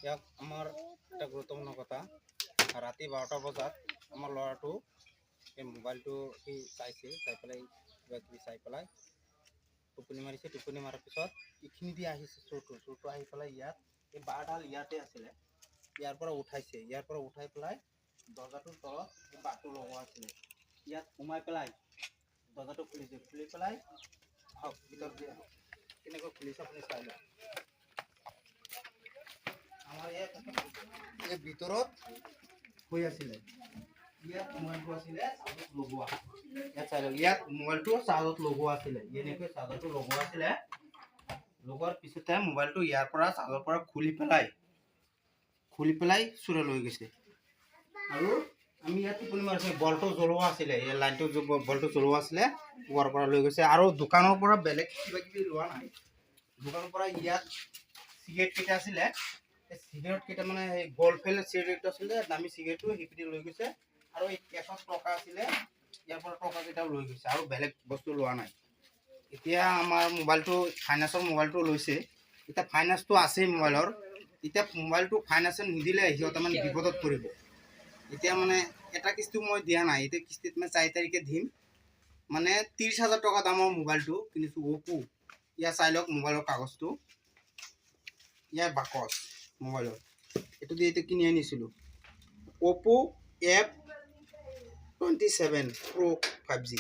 ইয়াক আমাৰ এটা গুৰুত্বপূৰ্ণ কথা, ৰাতি 12টা বজাত আমাৰ ল'ৰাটো এই মোবাইলটো সি চাইছে, চাই পেলাই কিবা কিবি চাই পেলাই টোপনি মাৰিছে। টোপনি মাৰাৰ পিছত এইখিনি দি আহিছে চোৰটো আহি পেলাই ইয়াত এই বাঁহডাল ইয়াতে আছিলে, ইয়াৰ পৰা উঠাইছে। ইয়াৰ পৰা উঠাই পেলাই দৰ্জাটোৰ তলত এই বাঁহটো লগোৱা আছিলে, ইয়াত সোমাই পেলাই দৰ্জাটো খুলিছে। খুলি পেলাই আহক ভিতৰত দিয়ে, কেনেকৈ খুলিছে আপুনি চাই লওক। আমাৰ এই ভিতৰত হৈ আছিলে, ইয়াত মোবাইলটো আছিলে চাৰ্জত লগোৱা। ইয়াত চাই লওক, ইয়াত মোবাইলটো চাৰ্জত লগোৱা আছিলে, এনেকৈ চাৰ্জৰটো লগোৱা আছিলে। লগোৱাৰ পিছতে মোবাইলটো ইয়াৰ পৰা চাৰ্জৰ পৰা খুলি পেলাই চুৰে লৈ গৈছে। আৰু আমি ইয়াত টোপনি মাৰিছোঁ, বলটো জ্বলোৱা আছিলে, এই লাইনটো বলটো জ্বলোৱা আছিলে, ওপৰৰ পৰা লৈ গৈছে। আৰু দোকানৰ পৰা বেলেগ কিবা কিবি লোৱা নাই। দোকানৰ পৰা ইয়াত চিগাৰেট কেইটা আছিলে, এই চিগাৰেট কেইটা মানে এই গল্ডফেল চিগাৰেট আছিলে, দামী চিগাৰেটটো সেইপিনি লৈ গৈছে। আৰু এই কেছত টকা আছিলে, ইয়াৰ পৰা টকা কেইটাও লৈ গৈছে, আৰু বেলেগ বস্তু লোৱা নাই। এতিয়া আমাৰ মোবাইলটো ফাইনেন্সৰ মোবাইলটো লৈছে, এতিয়া ফাইনেন্সটো আছেই মোবাইলৰ। এতিয়া মোবাইলটো ফাইনেন্সত নিদিলে সিহঁতে মানে বিপদত পৰিব। এতিয়া মানে এটা কিস্তি মই দিয়া নাই, এতিয়া কিস্তিত মই 4 তাৰিখে দিম। মানে 30,000 টকা দামৰ মোবাইলটো কিনিছোঁ, অপো। ইয়াৰ চাই লওক মোবাইলৰ কাগজটো, ইয়াৰ বাকচ মোবাইলৰ, এইটো দি এইটো কিনি আনিছিলোঁ, অপো F27 Pro 5G।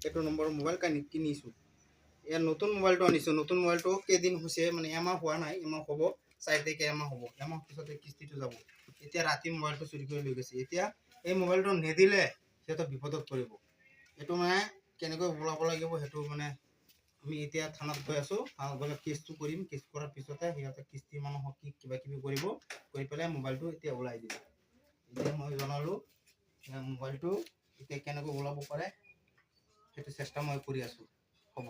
এইটো নম্বৰৰ মোবাইল কিনিছোঁ। ইয়াৰ নতুন মোবাইলটো আনিছোঁ। নতুন মোবাইলটো কেইদিন হৈছে, মানে এমাহ হোৱা নাই, এমাহ হ'ব, 4 তাৰিখে এমাহ হ'ব। এমাহ পিছতে কিস্তিটো যাব। এতিয়া ৰাতি মোবাইলটো চুৰি কৰি লৈ গৈছে। এতিয়া এই মোবাইলটো নিদিলে সিহঁতে বিপদত পৰিব। এইটো মানে কেনেকৈ ওলাব লাগিব, সেইটো মানে আমি এতিয়া থানাত গৈ আছোঁ। থানাত গ'লে কেছটো কৰিম, কেছ কৰাৰ পিছতে সিহঁতে কিস্তি মানুহক কিবা কিবি কৰিব, কৰি পেলাই মোবাইলটো এতিয়া ওলাই দিব। এতিয়া মই জনালোঁ মোবাইলটো এতিয়া কেনেকৈ ওলাব পাৰে, সেইটো চেষ্টা মই কৰি আছোঁ। হ'ব।